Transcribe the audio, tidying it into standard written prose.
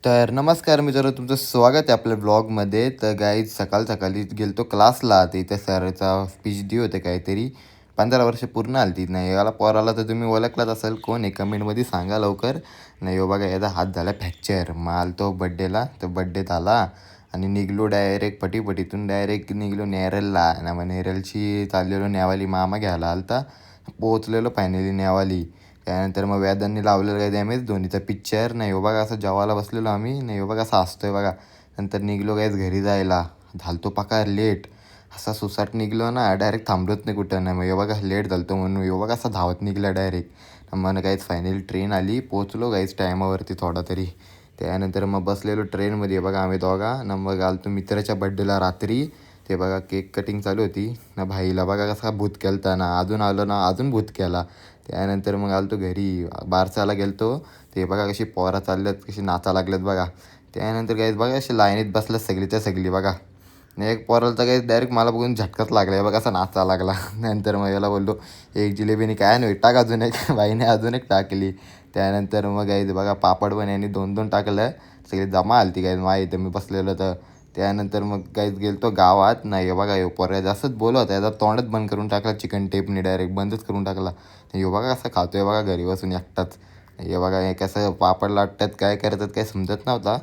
तर नमस्कार मित्रांनो, तुमचं स्वागत आहे आपल्या ब्लॉगमध्ये. तर गाईज सकाळ सकाळी गेलतो क्लासला. तर इथे सरचा स्पीच दी होते काहीतरी. 15 वर्ष पूर्ण आली ती नाही याला पोराला. तर तुम्ही ओळखलाच असेल कोण आहे, कमेंटमध्ये सांगा लवकर. नाही हो बघा, याचा हात झाला फ्रॅक्चर. मग आलतो बड्डेला, तर बड्डेत आला आणि निघलो डायरेक्ट पटीपटीतून डायरेक्ट निघलो नेरलला. ना मग नेरलची चाललेलो नेवाली मामा घ्यायला आलता. पोहोचलेलो फायनली नेवाली. त्यानंतर मग व्यादांनी लावलेलं काय डॅमेज धोनीचा पिक्चर. नाही हो बघा, असं जेवायला बसलेलो आम्ही. नाही हो बघा, असं हसतोय बघा. नंतर निघलो काहीच घरी जायला. झालतो पाका लेट. असा सुसाट निघलो ना, डायरेक्ट थांबलोच नाही कुठं. नाही मग हो बघा लेट झालतो म्हणून हो बघा असा धावत निघला डायरेक्ट. मग काहीच फायनली ट्रेन आली. पोचलो काहीच टायमावरती थोडा तरी. त्यानंतर मग बसलेलो ट्रेनमध्ये बघा आम्ही दोघा. ना मग आलतो मित्राच्या बड्डेला रात्री. ते बघा केक कटिंग चालू होती ना. भाईला बघा कसा भूत केलता ना, अजून आलो ना अजून भूत केला. त्यानंतर मग आलो घरी. बारसाला गेलतो. ते बघा कशी पोरा चालल्यात, कशी नाचा लागल्यात बघा. त्यानंतर काय बघा अशी लाईनीत बसल्यात सगळीच्या सगळी बघा. आणि एक पोराला तर काही डायरेक्ट मला बघून झटकाच लागला बघा, असा नाचा लागला. नंतर मग याला बोललो एक जिलेबीने काय नाही टाक अजून एक. बाईने अजून एक टाकली. त्यानंतर मग काही बघा पापड पण यांनी 2-2 टाकलं. सगळी जमा आली ती काय माहीत मी बसलेलं तर. त्यानंतर मग काहीच गेलतो गावात. नाही बघा यो पोऱ्या जास्तच बोलत याचा तोंडच बंद करून टाकला. चिकन टेपने डायरेक्ट बंदच करून टाकला. हे बघा कसं खातोय बघा घरी बसून एकटाच. हे बघा हे कसं पापड लाटतात काय करतात काय समजत नव्हता.